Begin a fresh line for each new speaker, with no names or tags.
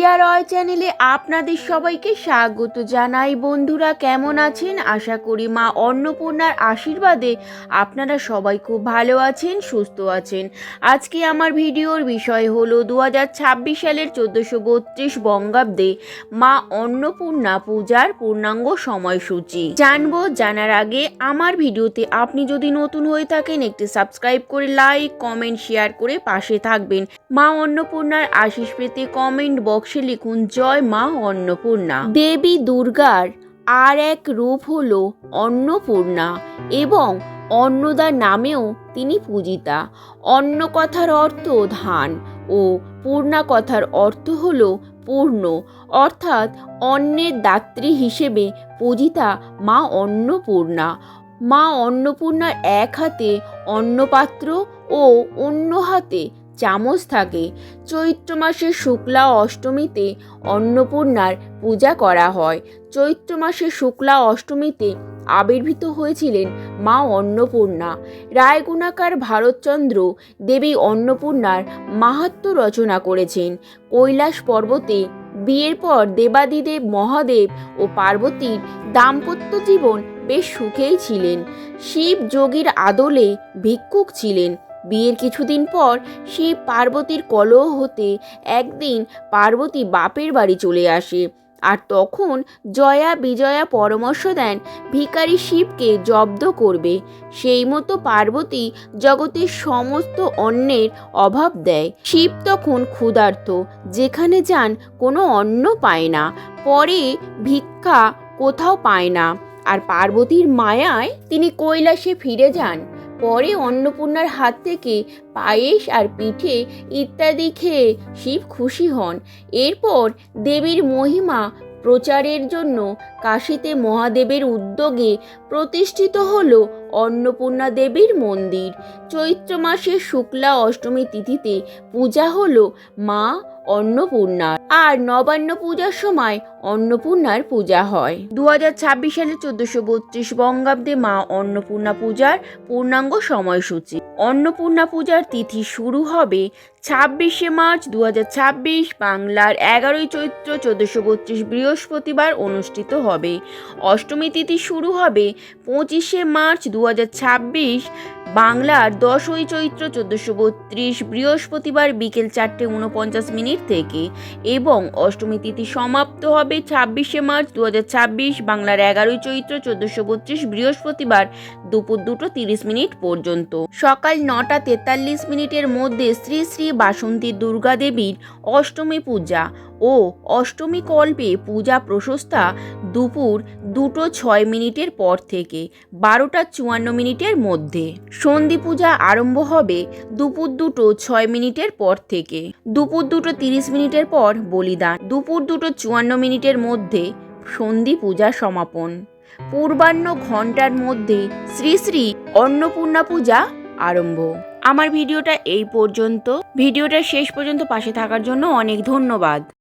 রিয়া রয় চ্যানেলে আপনাদের সবাইকে স্বাগত জানাই। বন্ধুরা কেমন আছেন? আশা করি মা অন্নপূর্ণার আশীর্বাদে আপনারা সবাই খুব ভালো আছেন, সুস্থ আছেন। আজকে আমার ভিডিওর বিষয় হলো 2026 সালের 1432 বঙ্গাব্দে মা অন্নপূর্ণা পূজার পূর্ণাঙ্গ সময়সূচি জানবো। জানার আগে আমার ভিডিওতে আপনি যদি নতুন হয়ে থাকেন একটি সাবস্ক্রাইব করে লাইক কমেন্ট শেয়ার করে পাশে থাকবেন। মা অন্নপূর্ণার আশীষ পেতে কমেন্ট বক্সে লিখুন জয় মা অন্নপূর্ণা। দেবী দুর্গার আর এক রূপ হলো অন্নপূর্ণা এবং অন্নদা নামেও তিনি পূজিতা। অন্ন কথার অর্থ ধান ও পূর্ণা কথার অর্থ হলো পূর্ণ, অর্থাৎ অন্নের দাত্রী হিসেবে পূজিতা মা অন্নপূর্ণা। মা অন্নপূর্ণার এক হাতে অন্নপাত্র ও অন্য হাতে চামচ থাকে। চৈত্র মাসের শুক্লা অষ্টমীতে অন্নপূর্ণার পূজা করা হয়। চৈত্র মাসের শুক্লা অষ্টমীতে আবির্ভূত হয়েছিলেন মা অন্নপূর্ণা। রায়গুণাকার ভারতচন্দ্র দেবী অন্নপূর্ণার মাহাত্ম্য রচনা করেছেন। কৈলাস পর্বতে বিয়ের পর দেবাদিদেব মহাদেব ও পার্বতীর দাম্পত্য জীবন বেশ সুখেই ছিলেন। শিব যোগীর আদলে ভিক্ষুক ছিলেন। বিয়ের কিছুদিন পর শিব পার্বতীর কলহ হতে একদিন পার্বতী বাপের বাড়ি চলে আসে, আর তখন জয়া বিজয়া পরামর্শ দেন ভিখারি শিবকে জব্দ করবে। সেই মতো পার্বতী জগতের সমস্ত অন্নের অভাব দেয়। শিব তখন ক্ষুধার্ত, যেখানে যান কোনো অন্ন পায় না, পরে ভিক্ষা কোথাও পায় না, আর পার্বতীর মায়ায় তিনি কৈলাসে ফিরে যান। পরে অন্নপূর্ণার হাত থেকে পায়েস আর পিঠে ইত্যাদি খেয়ে শিব খুশি হন। এরপর দেবীর মহিমা প্রচারের জন্য কাশীতে মহাদেবের উদ্যোগে প্রতিষ্ঠিত হল অন্নপূর্ণা দেবীর মন্দির। চৈত্র মাসের শুক্লা অষ্টমী তিথিতে পূজা হলো মা অন্নপূর্ণার, আর নবান্ন পূজার সময় অন্নপূর্ণার পূজা হয়। 2026 সালের 1432 বঙ্গাব্দে মা অন্নপূর্ণা পূজার পূর্ণাঙ্গ সময়সূচি। অন্নপূর্ণা পূজার তিথি শুরু হবে 26শে মার্চ 2026, বাংলার 11ই চৈত্র 1432 বৃহস্পতিবার অনুষ্ঠিত হবে। অষ্টমী তিথি শুরু হবে 25শে মার্চ 2026, বাংলার 10ই চৈত্র 1432 বৃহস্পতিবার বিকেল 4:49 থেকে, এবং অষ্টমী তিথি সমাপ্ত হবে 26শে মার্চ 2026, বাংলার 11ই চৈত্র 1432 বৃহস্পতিবার দুপুর 2:30 পর্যন্ত। সকাল 9:43 মধ্যে শ্রী শ্রী বাসন্তী দুর্গা দেবীর অষ্টমী পূজা ও অষ্টমী কল্পে পূজা প্রশস্তা দুপুর 2:06 পর থেকে 12:54 মধ্যে। সন্ধি পূজা আরম্ভ হবে দুপুর 2:06 পর থেকে। দুপুর 2:30 পর বলিদান। দুপুর 2:54 মধ্যে সন্ধি পূজা সমাপন। পূর্বাহ্ন ঘণ্টার মধ্যে শ্রী শ্রী অন্নপূর্ণা পূজা আরম্ভ। আমার ভিডিওটা এই পর্যন্ত। ভিডিওটা শেষ পর্যন্ত পাশে থাকার জন্য অনেক ধন্যবাদ।